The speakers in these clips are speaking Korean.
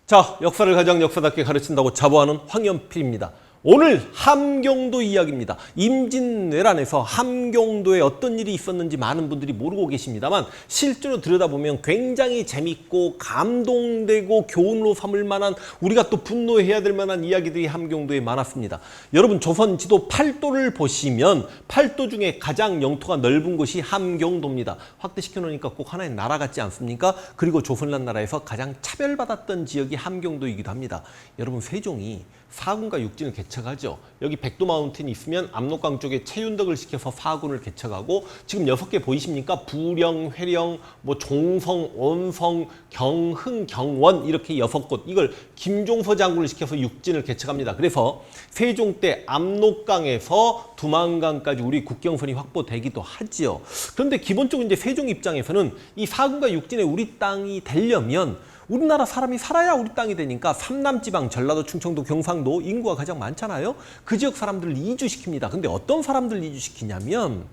자, 역사를 가장 역사답게 가르친다고 자부하는 황연필입니다. 오늘 함경도 이야기입니다. 임진왜란에서 함경도에 어떤 일이 있었는지 많은 분들이 모르고 계십니다만 실제로 들여다보면 굉장히 재밌고 감동되고 교훈으로 삼을 만한, 우리가 또 분노해야 될 만한 이야기들이 함경도에 많았습니다. 여러분, 조선 지도 8도를 보시면 8도 중에 가장 영토가 넓은 곳이 함경도입니다. 확대시켜 놓으니까 꼭 하나의 나라 같지 않습니까? 그리고 조선이라는 나라에서 가장 차별받았던 지역이 함경도이기도 합니다. 여러분, 세종이 사군과 육진을 개척하죠. 여기 백도 마운틴이 있으면 압록강 쪽에 채윤덕을 시켜서 사군을 개척하고, 지금 6개 보이십니까? 부령, 회령, 종성, 온성, 경흥, 경원, 이렇게 6곳. 이걸 김종서 장군을 시켜서 육진을 개척합니다. 그래서 세종 때 압록강에서 두만강까지 우리 국경선이 확보되기도 하지요. 그런데 기본적으로 이제 세종 입장에서는 이 사군과 육진에 우리 땅이 되려면 우리나라 사람이 살아야 우리 땅이 되니까 삼남지방, 전라도, 충청도, 경상도 인구가 가장 많잖아요. 그 지역 사람들을 이주시킵니다. 근데 어떤 사람들을 이주시키냐면,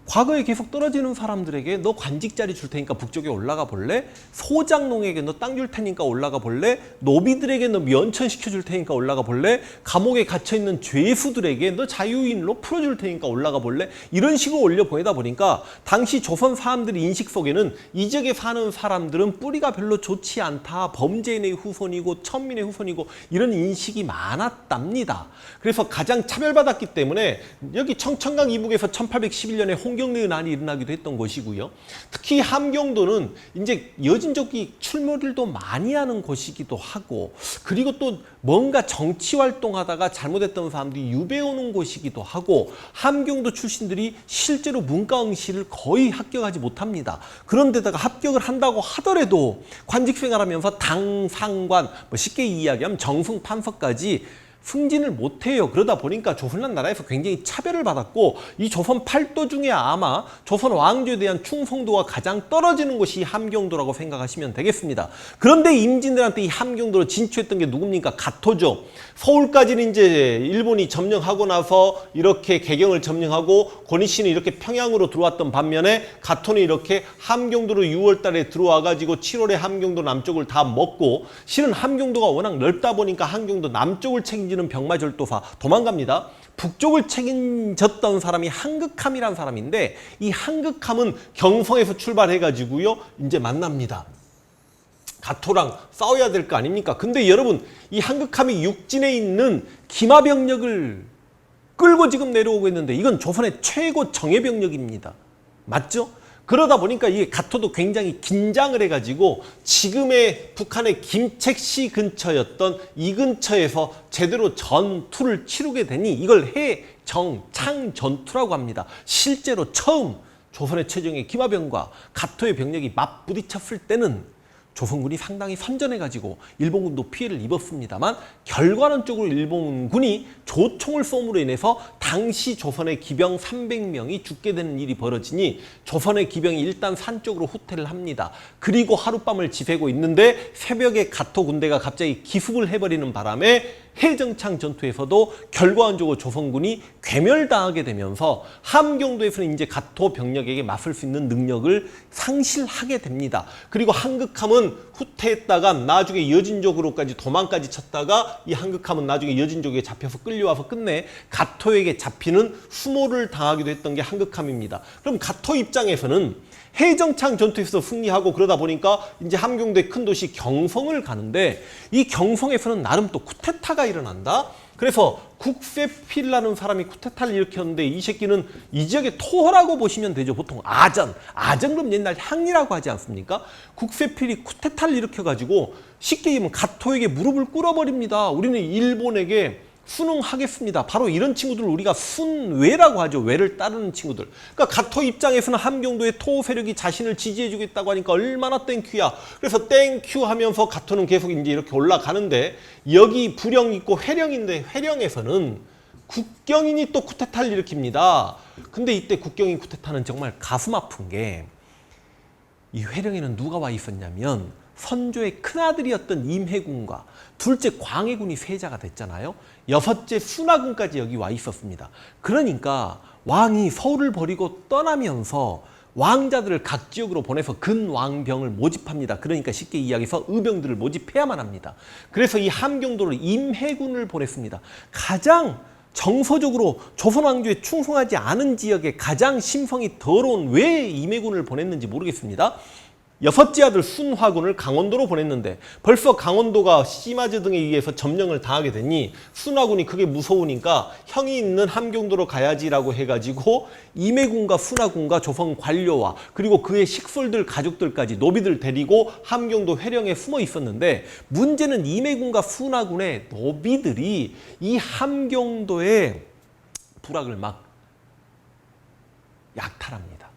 과거에 계속 떨어지는 사람들에게 너 관직자리 줄 테니까 북쪽에 올라가 볼래? 소장농에게 너 땅 줄 테니까 올라가 볼래? 노비들에게 너 면천시켜 줄 테니까 올라가 볼래? 감옥에 갇혀있는 죄수들에게 너 자유인으로 풀어줄 테니까 올라가 볼래? 이런 식으로 올려보내다 보니까 당시 조선 사람들의 인식 속에는 이 지역에 사는 사람들은 뿌리가 별로 좋지 않다, 범죄인의 후손이고 천민의 후손이고, 이런 인식이 많았답니다. 그래서 가장 차별받았기 때문에 여기 청천강 이북에서 1811년에 홍경래의 난이 일어나기도 했던 곳이고요. 특히 함경도는 이제 여진족이 출몰들도 많이 하는 곳이기도 하고, 그리고 또 뭔가 정치 활동하다가 잘못했던 사람들이 유배 오는 곳이기도 하고, 함경도 출신들이 실제로 문과응시를 거의 합격하지 못합니다. 그런데다가 합격을 한다고 하더라도 관직 생활하면서 당, 상관, 쉽게 이야기하면 정승, 판서까지 승진을 못해요. 그러다 보니까 조선이라는 나라에서 굉장히 차별을 받았고, 이 조선 8도 중에 아마 조선 왕조에 대한 충성도가 가장 떨어지는 곳이 함경도라고 생각하시면 되겠습니다. 그런데 임진왜란 때 이 함경도로 진출했던 게 누굽니까? 가토죠. 서울까지는 이제 일본이 점령하고 나서 이렇게 개경을 점령하고 권희씨는 이렇게 평양으로 들어왔던 반면에 가토는 이렇게 함경도로 6월 달에 들어와가지고 7월에 함경도 남쪽을 다 먹고, 실은 함경도가 워낙 넓다 보니까 함경도 남쪽을 책임지는 병마절도사 도망갑니다. 북쪽을 책임졌던 사람이 한극함이라는 사람인데, 이 한극함은 경성에서 출발해가지고요 이제 만납니다. 가토랑 싸워야 될 거 아닙니까? 근데 여러분, 이 한극함이 육진에 있는 기마병력을 끌고 지금 내려오고 있는데, 이건 조선의 최고 정예병력입니다. 맞죠? 그러다 보니까 이게 가토도 굉장히 긴장을 해가지고 지금의 북한의 김책시 근처였던 이 근처에서 제대로 전투를 치르게 되니 이걸 해정창 전투라고 합니다. 실제로 처음 조선의 최정예 기마병과 가토의 병력이 맞부딪혔을 때는 조선군이 상당히 선전해가지고 일본군도 피해를 입었습니다만, 결과론적으로 일본군이 조총을 쏘므로 인해서 당시 조선의 기병 300명이 죽게 되는 일이 벌어지니 조선의 기병이 일단 산 쪽으로 후퇴를 합니다. 그리고 하룻밤을 지새고 있는데 새벽에 가토 군대가 갑자기 기습을 해버리는 바람에 해정창 전투에서도 결과론적으로 조선군이 괴멸당하게 되면서 함경도에서는 이제 가토 병력에게 맞설 수 있는 능력을 상실하게 됩니다. 그리고 한극함은 후퇴했다가 나중에 여진족으로까지 도망까지 쳤다가, 이 한극함은 나중에 여진족에 잡혀서 끌려와서 끝내 가토에게 잡히는 수모를 당하기도 했던 게 한극함입니다. 그럼 가토 입장에서는 해정창 전투에서 승리하고 그러다 보니까 이제 함경도의 큰 도시 경성을 가는데, 이 경성에서는 나름 또 쿠데타가 일어난다. 그래서 국세필이라는 사람이 쿠데타를 일으켰는데, 이 새끼는 이 지역의 토호라고 보시면 되죠. 보통 아전 그럼 옛날 향리라고 하지 않습니까? 국세필이 쿠데타를 일으켜가지고 쉽게 얘기하면 가토에게 무릎을 꿇어버립니다. 우리는 일본에게 순응하겠습니다. 바로 이런 친구들을 우리가 순외라고 하죠. 외를 따르는 친구들. 그러니까 가토 입장에서는 함경도의 토 세력이 자신을 지지해주겠다고 하니까 얼마나 땡큐야. 그래서 땡큐 하면서 가토는 계속 이제 이렇게 올라가는데, 여기 부령 있고 회령인데, 회령에서는 국경인이 또 쿠데타를 일으킵니다. 근데 이때 국경인 쿠데타는 정말 가슴 아픈 게, 이 회령에는 누가 와 있었냐면 선조의 큰아들이었던 임해군과 둘째 광해군이 세자가 됐잖아요. 여섯째 순하군까지 여기 와 있었습니다. 그러니까 왕이 서울을 버리고 떠나면서 왕자들을 각 지역으로 보내서 근왕병을 모집합니다. 그러니까 쉽게 이야기해서 의병들을 모집해야만 합니다. 그래서 이 함경도를 임해군을 보냈습니다. 가장 정서적으로 조선 왕조에 충성하지 않은 지역에 가장 심성이 더러운 왜 임해군을 보냈는지 모르겠습니다. 여섯째 아들 순화군을 강원도로 보냈는데 벌써 강원도가 시마즈 등에 의해서 점령을 당하게 되니 순화군이 그게 무서우니까 형이 있는 함경도로 가야지라고 해가지고 임해군과 순화군과 조선 관료와 그리고 그의 식솔들 가족들까지 노비들 데리고 함경도 회령에 숨어 있었는데 문제는 임해군과 순화군의 노비들이 이 함경도의 부락을 막 약탈합니다.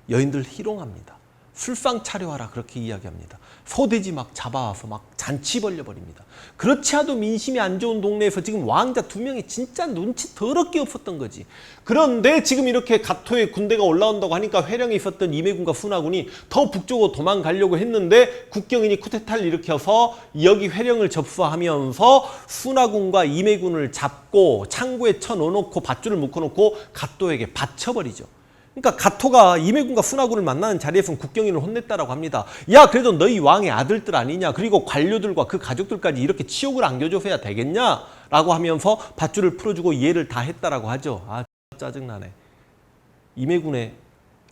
여인들 희롱합니다. 술상 차려와라 그렇게 이야기합니다. 소돼지 막 잡아와서 막 잔치 벌려버립니다. 그렇지 않아도 민심이 안 좋은 동네에서 지금 왕자 2명이 진짜 눈치 더럽게 없었던 거지. 그런데 지금 이렇게 가토에 군대가 올라온다고 하니까 회령에 있었던 임해군과 순화군이 더 북쪽으로 도망가려고 했는데 국경인이 쿠데타를 일으켜서 여기 회령을 접수하면서 순화군과 임해군을 잡고 창고에 쳐넣어놓고 밧줄을 묶어놓고 가토에게 바쳐버리죠. 그러니까 가토가 임해군과 순화군을 만나는 자리에서는 국경인을 혼냈다라고 합니다. 야, 그래도 너희 왕의 아들들 아니냐? 그리고 관료들과 그 가족들까지 이렇게 치욕을 안겨줘서야 되겠냐? 라고 하면서 밧줄을 풀어주고 이해를 다 했다라고 하죠. 아, 짜증나네. 임해군의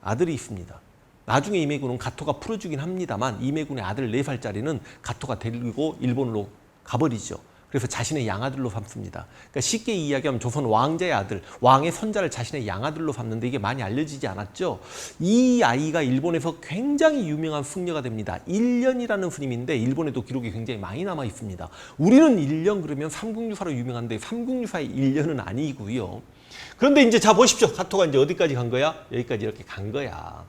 아들이 있습니다. 나중에 임해군은 가토가 풀어주긴 합니다만 임해군의 아들 4살짜리는 가토가 데리고 일본으로 가버리죠. 그래서 자신의 양아들로 삼습니다. 그러니까 쉽게 이야기하면 조선 왕자의 아들, 왕의 손자를 자신의 양아들로 삼는데 이게 많이 알려지지 않았죠. 이 아이가 일본에서 굉장히 유명한 승려가 됩니다. 일련이라는 스님인데 일본에도 기록이 굉장히 많이 남아 있습니다. 우리는 일련 그러면 삼국유사로 유명한데 삼국유사의 일련은 아니고요. 그런데 이제 자 보십시오. 가토가 이제 어디까지 간 거야? 여기까지 이렇게 간 거야.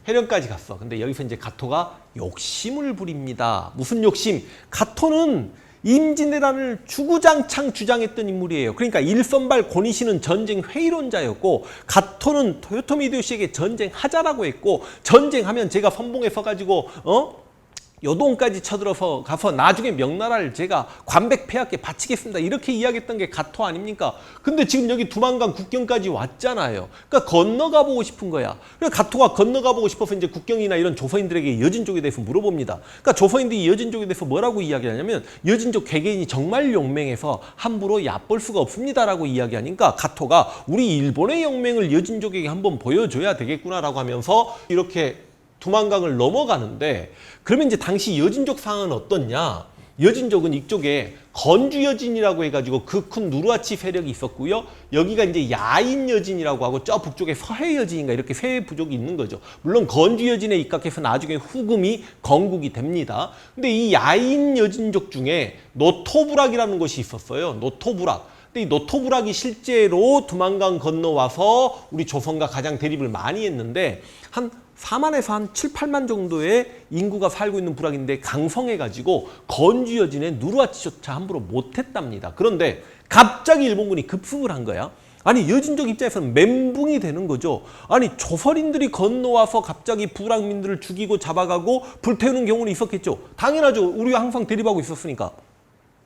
회령까지 갔어. 근데 여기서 이제 가토가 욕심을 부립니다. 무슨 욕심? 가토는 임진왜란을 주구장창 주장했던 인물이에요. 그러니까 일선발 고니시는 전쟁 회의론자였고 가토는 토요토미 히데요시에게 전쟁하자라고 했고 전쟁하면 제가 선봉에 서가지고 요동까지 쳐들어서 가서 나중에 명나라를 제가 관백폐하께 바치겠습니다. 이렇게 이야기했던 게 가토 아닙니까? 근데 지금 여기 두만강 국경까지 왔잖아요. 그러니까 건너가 보고 싶은 거야. 그러니까 가토가 건너가 보고 싶어서 이제 국경이나 이런 조선인들에게 여진족에 대해서 물어봅니다. 그러니까 조선인들이 여진족에 대해서 뭐라고 이야기하냐면 여진족 개개인이 정말 용맹해서 함부로 얕볼 수가 없습니다라고 이야기하니까 가토가 우리 일본의 용맹을 여진족에게 한번 보여줘야 되겠구나라고 하면서 이렇게 두만강을 넘어가는데 그러면 이제 당시 여진족 상황은 어떻냐? 여진족은 이쪽에 건주여진이라고 해가지고 그 큰 누르하치 세력이 있었고요. 여기가 이제 야인여진이라고 하고 저 북쪽에 서해여진인가 이렇게 세 부족이 있는 거죠. 물론 건주여진에 입각해서 나중에 후금이 건국이 됩니다. 근데 이 야인여진족 중에 노토부락이라는 곳이 있었어요. 노토부락. 근데 이 노토부락이 실제로 두만강 건너와서 우리 조선과 가장 대립을 많이 했는데 한 4만에서 한 7, 8만 정도의 인구가 살고 있는 부락인데 강성해가지고 건주여진의 누르하치조차 함부로 못했답니다. 그런데 갑자기 일본군이 급습을 한 거야. 아니 여진족 입장에서는 멘붕이 되는 거죠. 아니 조선인들이 건너와서 갑자기 부락민들을 죽이고 잡아가고 불태우는 경우는 있었겠죠. 당연하죠. 우리가 항상 대립하고 있었으니까.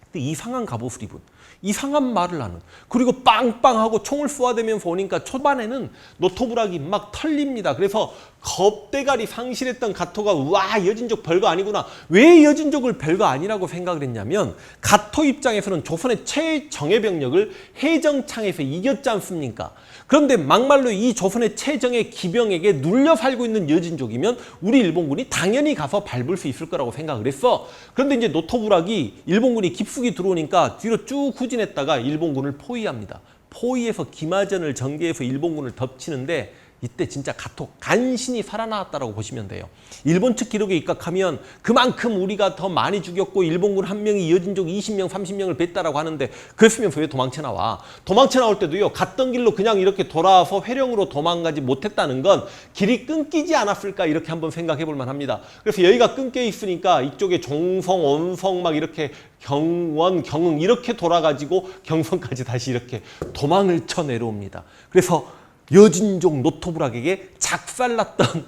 근데 이상한 갑옷을 입은 이상한 말을 하는 그리고 빵빵하고 총을 쏘아대면서 오니까 초반에는 노토부락이 막 털립니다. 그래서 겁대가리 상실했던 가토가 와 여진족 별거 아니구나. 왜 여진족을 별거 아니라고 생각을 했냐면 가토 입장에서는 조선의 최정예 병력을 해정창에서 이겼지 않습니까? 그런데 막말로 이 조선의 최정예 기병에게 눌려 살고 있는 여진족이면 우리 일본군이 당연히 가서 밟을 수 있을 거라고 생각을 했어. 그런데 이제 노토부락이 일본군이 깊숙이 들어오니까 뒤로 쭉 후진했다가 일본군을 포위합니다. 포위해서 기마전을 전개해서 일본군을 덮치는데 이때 진짜 가토 간신히 살아나왔다고 보시면 돼요. 일본 측 기록에 입각하면 그만큼 우리가 더 많이 죽였고 일본군 한 명이 여진족 20명, 30명을 뱄다라고 하는데 그랬으면서 왜 도망쳐 나와? 도망쳐 나올 때도요. 갔던 길로 그냥 이렇게 돌아와서 회령으로 도망가지 못했다는 건 길이 끊기지 않았을까 이렇게 한번 생각해 볼 만합니다. 그래서 여기가 끊겨 있으니까 이쪽에 종성, 온성 막 이렇게 경원, 경흥 이렇게 돌아가지고 경성까지 다시 이렇게 도망을 쳐 내려옵니다. 그래서 여진족 노토부락에게 작살났던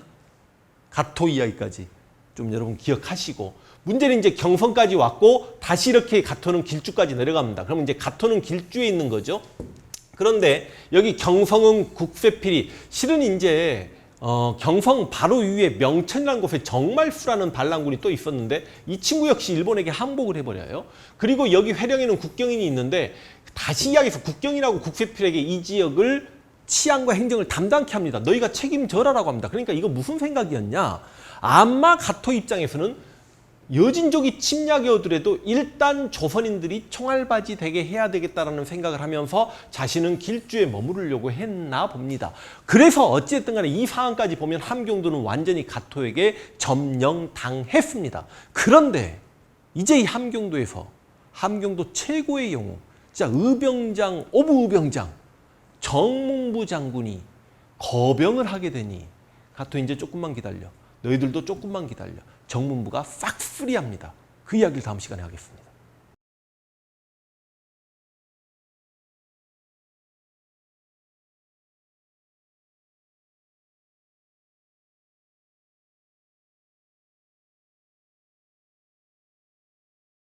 가토 이야기까지 좀 여러분 기억하시고 문제는 이제 경성까지 왔고 다시 이렇게 가토는 길주까지 내려갑니다. 그러면 이제 가토는 길주에 있는 거죠. 그런데 여기 경성은 국세필이 실은 이제 경성 바로 위에 명천이라는 곳에 정말수라는 반란군이 또 있었는데 이 친구 역시 일본에게 항복을 해버려요. 그리고 여기 회령에는 국경인이 있는데 다시 이야기해서 국경인하고 국세필에게 이 지역을 치안과 행정을 담당케 합니다. 너희가 책임져라라고 합니다. 그러니까 이거 무슨 생각이었냐? 아마 가토 입장에서는 여진족이 침략이 오더라도 일단 조선인들이 총알바지 되게 해야 되겠다라는 생각을 하면서 자신은 길주에 머무르려고 했나 봅니다. 그래서 어찌됐든 간에 이 상황까지 보면 함경도는 완전히 가토에게 점령당했습니다. 그런데 이제 이 함경도에서 함경도 최고의 영웅, 진짜 의병장, 오부 의병장, 정문부 장군이 거병을 하게 되니 가토 이제 조금만 기다려. 너희들도 조금만 기다려. 정문부가 싹쓸이합니다. 그 이야기를 다음 시간에 하겠습니다.